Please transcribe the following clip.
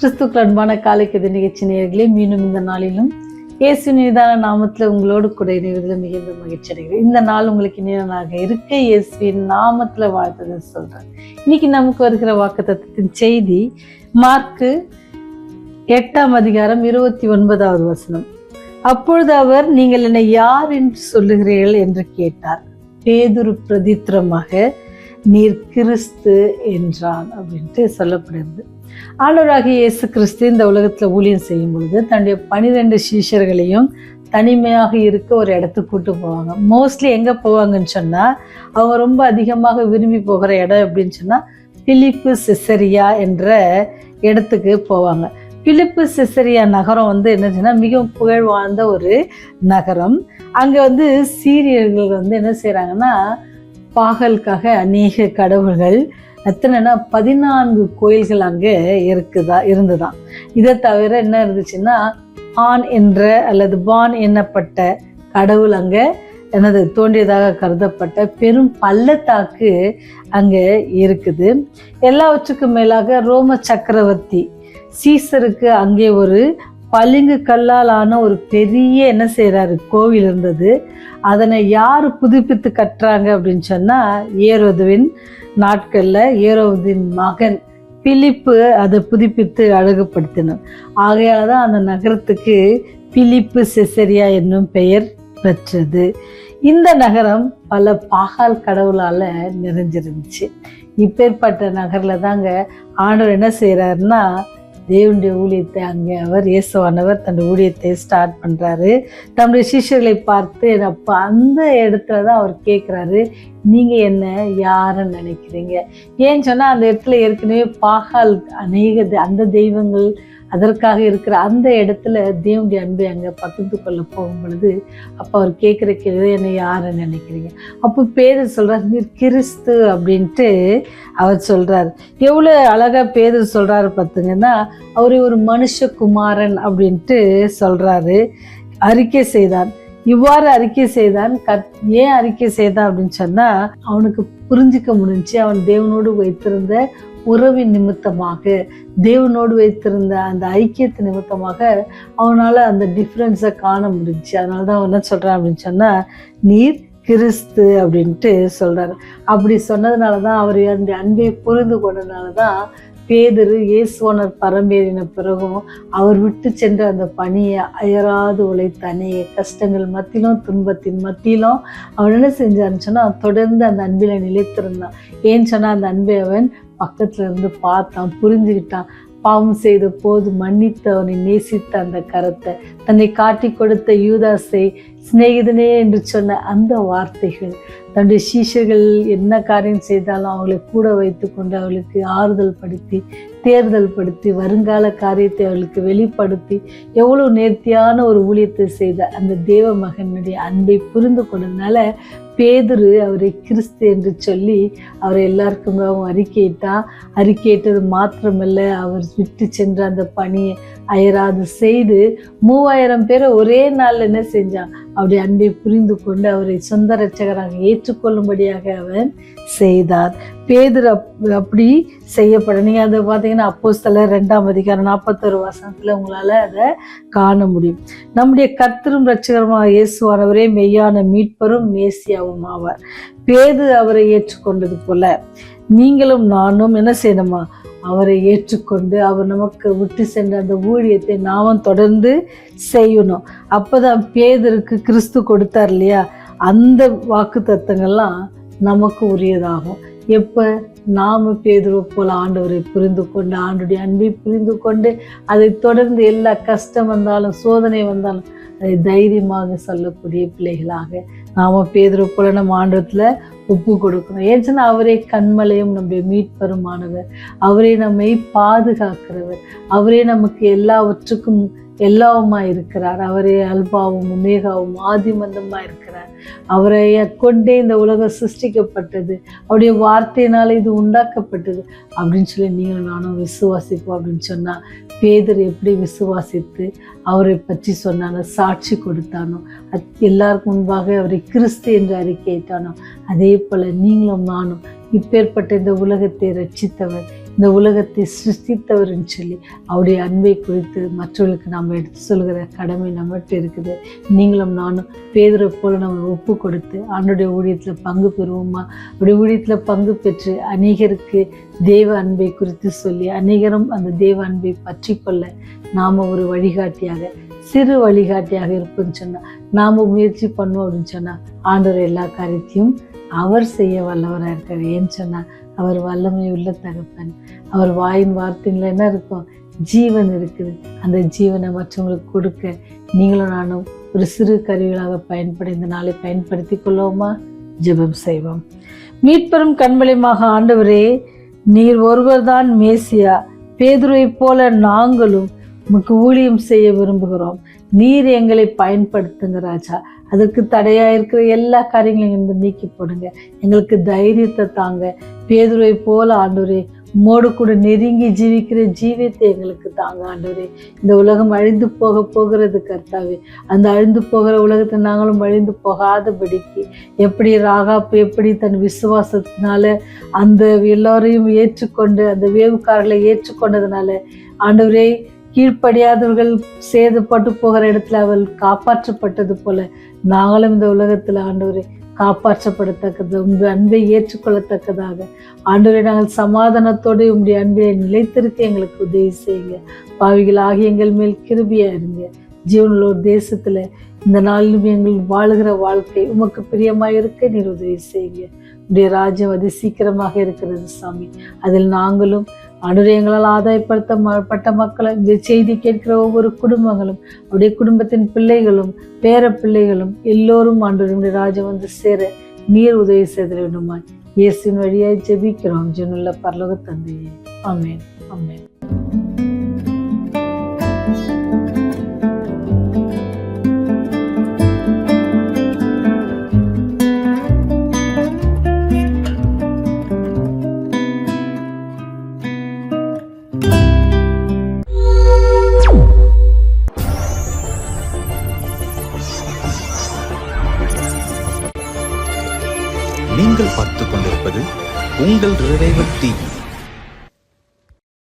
கிறிஸ்துக்கள் அன்பான காலைக்கதை நிகழ்ச்சி நேயர்களே, மீண்டும் இந்த நாளிலும் இயேசு நிதான நாமத்தில் உங்களோடு கூட இணைவதில் மிகுந்த மகிழ்ச்சி அடைகிறேன். இந்த நாள் உங்களுக்கு இனியனாக இருக்க இயேசுவின் நாமத்தில் வாழ்த்துதல் சொல்றேன். இன்னைக்கு நமக்கு வருகிற வாக்குத்தத்தத்தின் செய்தி மார்க்கு 8:29. அப்பொழுது அவர், நீங்கள் என்னை யார் என்று சொல்லுகிறீர்கள் என்று கேட்டார். பேதுரு பிரதித்திரமாக, நீர் கிறிஸ்து என்றான் அப்படின்ட்டு சொல்லப்படுகிறது. ஆண்டவராகிய இயேசு கிறிஸ்து இந்த உலகத்தில் ஊழியம் செய்யும் பொழுது தன்னுடைய 12 சீஷர்களையும் தனிமையாக இருக்க ஒரு இடத்துக்கு கூட்டு போவாங்க. மோஸ்ட்லி எங்கே போவாங்கன்னு சொன்னால், அவங்க ரொம்ப அதிகமாக விரும்பி போகிற இடம் அப்படின்னு சொன்னால் பிலிப்பு செசரியா என்ற இடத்துக்கு போவாங்க. பிலிப்பு செசரியா நகரம் என்னச்சுன்னா மிகவும் புகழ் வாழ்ந்த ஒரு நகரம். அங்கே சீரியர்கள் என்ன செய்கிறாங்கன்னா, பாகலுக்காக அநேக கடவுள்கள், எத்தனைன்னா 14 கோயில்கள் அங்கே இருந்துதான். இதை தவிர என்ன இருந்துச்சுன்னா, ஆன் என்ற அல்லது பான் என்னப்பட்ட கடவுள் அங்கே தோன்றியதாக கருதப்பட்ட பெரும் பள்ளத்தாக்கு அங்கே இருக்குது. எல்லாவற்றுக்கும் மேலாக ரோம சக்கரவர்த்தி சீசருக்கு அங்கே ஒரு பளிங்கு கல்லால் ஆன ஒரு பெரிய என்ன செய்கிறாரு கோவில் இருந்தது. அதனை யார் புதுப்பித்து கட்டுறாங்க அப்படின்னு சொன்னால், ஏரோதுவின் நாட்களில் ஏரோதின் மகன் பிலிப்பு அதை புதுப்பித்து அழகுபடுத்தினார். ஆகையால தான் அந்த நகரத்துக்கு பிலிப்பு செசரியா என்னும் பெயர் பெற்றது. இந்த நகரம் பல பாகால் கடவுளால் நிறைஞ்சிருந்துச்சு. இப்பேற்பட்ட நகரில் தாங்க ஆண்டவர் என்ன செய்கிறாருன்னா, தேவனுடைய ஊழியத்தை அங்கே அவர் இயேசுவானவர் தன்னுடைய ஊழியத்தை ஸ்டார்ட் பண்ணுறாரு. தன்னுடைய சிஷ்யர்களை பார்த்து அப்போ அந்த இடத்துல தான் அவர் கேட்குறாரு, நீங்கள் என்ன யாருன்னு நினைக்கிறீங்க? ஏன்னு சொன்னால், அந்த இடத்துல ஏற்கனவே பாகால் அநேக அந்த தெய்வங்கள் அதற்காக இருக்கிற அந்த இடத்துல தேவனுடைய அன்பை அங்கே பகிர்ந்து கொள்ள போகும் பொழுது அப்போ அவர் கேட்குற கேள்வி, என்ன யாருன்னு நினைக்கிறீங்க? அப்போ பேதர் சொல்கிறார், நீர் கிறிஸ்து அப்படின்ட்டு அவர் சொல்கிறார். எவ்வளோ அழகாக பேதர் சொல்கிறாரு பார்த்துங்கன்னா, அவரை ஒரு மனுஷகுமாரன் அப்படின்ட்டு சொல்கிறாரு. அறிக்கை செய்தான். இவ்வாறு அறிக்கை செய்தான். ஏன் அறிக்கை செய்தான் அப்படின்னு சொன்னால், அவனுக்கு புரிஞ்சிக்க முடிஞ்சு அவன் தேவனோடு வைத்திருந்த உறவின் நிமித்தமாக, தேவனோடு வைத்திருந்த அந்த ஐக்கியத்து நிமித்தமாக அவனால் அந்த டிஃப்ரென்ஸை காண முடிஞ்சு. அதனால தான் அவன் என்ன சொல்கிறான் அப்படின்னு சொன்னால், நீர் கிறிஸ்து அப்படின்ட்டு சொல்கிறார். அப்படி சொன்னதுனால தான், அவர் அந்த அன்பை புரிந்து கொண்டதுனால தான் பேதுரு இயேசுவானர் பரம்பேறின பிறகும் அவர் விட்டு சென்ற அந்த பணியை அயராது உழைத்த அநேக கஷ்டங்கள் மத்தியிலும் துன்பத்தின் மத்தியிலும் அவன் என்ன செஞ்சான்னு சொன்னால், தொடர்ந்து அந்த அன்பில் நிலைத்திருந்தான். ஏன்னு சொன்னால், அந்த அன்பை அவன் பக்கத்துல இருந்து பார்த்தான், புரிஞ்சுக்கிட்டான். பாவம் செய்த போது மன்னித்து அவனை நேசித்த அந்த கரத்தை, தன்னை காட்டி கொடுத்த யூதாசை சிநேகிதனே என்று சொன்ன அந்த வார்த்தைகள், தன்னுடைய சீஷர்கள் என்ன காரியம் செய்தாலும் அவங்களை கூட வைத்து கொண்டு அவளுக்கு ஆறுதல் படுத்தி, தேர்தல் படுத்தி, வருங்கால காரியத்தை அவளுக்கு வெளிப்படுத்தி எவ்வளோ நேர்த்தியான ஒரு ஊழியத்தை செய்த அந்த தேவ மகனுடைய அன்பை புரிந்து கொண்டதுனால பேதுரு அவரை கிறிஸ்து என்று சொல்லி அவரை எல்லாருக்குமே அறிக்கையிட்டது மாத்திரமல்ல, அவர் விட்டு சென்ற அந்த பணியை அயராது செய்து 3000 பேரை ஒரே நாளில் என்ன செஞ்சான், அவருடைய அன்பை புரிந்து கொண்டு அவரை சொந்த இரட்சகராக ஏற்றுக்கொள்ளும்படியாக அவன் செய்தார். பேதுரு அப்படி செய்யப்பட, நீங்கள் அதை பார்த்தீங்கன்னா அப்போஸ்தலர் 2:41 உங்களால் அதை காண முடியும். நம்முடைய கர்த்தரும் இரட்சகருமாக இயேசுவானவரே மெய்யான மீட்பரும் மேசியாவும் ஆவார். பேதுரு அவரை ஏற்றுக்கொண்டது போல நீங்களும் நானும் என்ன செய்யணுமா, அவரை ஏற்றுக்கொண்டு அவர் நமக்கு விட்டு சென்ற அந்த ஊழியத்தை நாமும் தொடர்ந்து செய்யணும். அப்போதான் பேதுருக்கு கிறிஸ்து கொடுத்தார் இல்லையா, அந்த வாக்கு தத்தங்கள்லாம் நமக்கு உரியதாகும். எப்போ நாம பேதுரு போல ஆண்டவரை புரிந்து கொண்டு, ஆண்டுடைய அன்பை புரிந்து கொண்டு, அதை தொடர்ந்து எல்லா கஷ்டம் வந்தாலும் சோதனை வந்தாலும் அதை தைரியமாக சொல்லக்கூடிய பிள்ளைகளாக நாம பேதுரு போல நம்ம ஆண்டவத்துல ஒப்பு கொடுக்கணும். ஏன்னா அவரே கண்மலையும் நம்முடைய மீட்பருமானவர், அவரே நம்மை பாதுகாக்கிறவர், அவரே நமக்கு எல்லாவற்றுக்கும் எல்லாவுமா இருக்கிறார். அவரே அல்பாவும் உமேகாவும் ஆதிமந்தமாக இருக்கிறார். அவரை கொண்டே இந்த உலகம் சிருஷ்டிக்கப்பட்டது, அவருடைய வார்த்தையினால இது உண்டாக்கப்பட்டது அப்படின்னு சொல்லி நீங்களும் நானும் விசுவாசிப்போம் அப்படின்னு சொன்னால், பேதுரு எப்படி விசுவாசித்து அவரை பற்றி சொன்னானோ, சாட்சி கொடுத்தானோ, எல்லாருக்கும் முன்பாக அவரை கிறிஸ்து என்று அறிக்கையிட்டானோ, அதே போல் நீங்களும் நானும் இப்பேற்பட்ட இந்த உலகத்தை ரட்சித்தவர், இந்த உலகத்தை சிருஷ்டித்தவர்னு சொல்லி அவருடைய அன்பை குறித்து மற்றவர்களுக்கு நாம் எடுத்து சொல்கிற கடமை நம்மகிட்ட இருக்குது. நீங்களும் நானும் பேதுரை போல நம்ம ஒப்பு கொடுத்து ஆண்டோடைய ஊழியத்தில் பங்கு பெறுவோமா? அவருடைய ஊழியத்தில் பங்கு பெற்று அநேகருக்கு தேவ அன்பை குறித்து சொல்லி அநேகரும் அந்த தேவ அன்பை பற்றி கொள்ள நாம் ஒரு வழிகாட்டியாக, சிறு வழிகாட்டியாக இருப்போம்னு சொன்னால், நாம் முயற்சி பண்ணுவோம் அப்படின்னு சொன்னால் ஆண்டவர் எல்லா காரியத்தையும் அவர் செய்ய வல்லவராக இருக்கார். ஏன்னு சொன்னால் அவர் வல்லமை உள்ள தகப்பன். அவர் வாயின் வார்த்தைகள் என்ன இருக்கும்? ஜீவன் இருக்குது. அந்த ஜீவனை மற்றவங்களுக்கு கொடுக்க நீங்களும் நானும் ஒரு சிறு கருவிகளாக பயன்பட இந்த நாளை பயன்படுத்தி கொள்வோமா? ஜெபம் செய்வோம். மீட்பெரும் கண்மலையுமாக ஆண்டவரே, நீர் ஒருவர்தான் மேசியா. பேதுருவை போல நாங்களும் உமக்கு ஊழியம் செய்ய விரும்புகிறோம். நீர் எங்களை பயன்படுத்துங்க ராஜா. அதற்கு தடையா இருக்கிற எல்லா காரியங்களையும் இருந்து நீக்கி போடுங்க. எங்களுக்கு தைரியத்தை தாங்க. பேதுருவை போல ஆண்டவரே உம்மோடு கூட நெருங்கி ஜீவிக்கிற ஜீவியத்தை எங்களுக்கு தாங்க ஆண்டவரே. இந்த உலகம் அழிந்து போகிறது கர்த்தாவே. அந்த அழிந்து போகிற உலகத்தை நாங்களும் அழிந்து போகாதபடிக்கு எப்படி ராகாப்பு எப்படி தன் விசுவாசத்தினால அந்த எல்லாரையும் ஏற்றுக்கொண்டு அந்த வேவுக்காரர்களை ஏற்றுக்கொண்டதுனால ஆண்டவரே கீழ்ப்படியாதவர்கள் சேதப்பட்டு போகிற இடத்துல அவள் காப்பாற்றப்பட்டது போல நாங்களும் இந்த உலகத்துல ஆண்டவரை காப்பாற்றப்படத்தக்கது, உங்களுடைய அன்பை ஏற்றுக்கொள்ளத்தக்கதாக ஆண்டவரை நாங்கள் சமாதானத்தோடு உங்களுடைய அன்பிலை நிலைத்திருக்க எங்களுக்கு உதவி செய்யுங்க. பாவிகளாகி எங்கள் மேல் கிருபியா இருங்க. ஜீவனுள்ள ஒரு தேசத்துல இந்த நாளிலும் எங்கள் வாழுகிற வாழ்க்கை உமக்கு பிரியமாக இருக்க நீர் உதவி செய்யுங்க. உடைய ராஜ்யம் அது சீக்கிரமாக இருக்கிறது சாமி. அதில் நாங்களும் ஆண்டவரே எங்களால் ஆதாயப்படுத்தப்பட்ட மக்களும் இந்த செய்தி கேட்கிற ஒவ்வொரு குடும்பங்களும் அவருடைய குடும்பத்தின் பிள்ளைகளும் பேர பிள்ளைகளும் எல்லோரும் ஆண்டவருடைய ராஜ்யம் வந்து சேர நீர் உதவி செய்த வேண்டுமாய் இயேசுவின் வழியாய் ஜெபிக்கிறோம் ஜீவனுள்ள பரலோக தந்தையே. ஆமென், ஆமென். நீங்கள் பார்த்துக் கொண்டிருப்பது உங்கள் ரிவைவல் டிவி.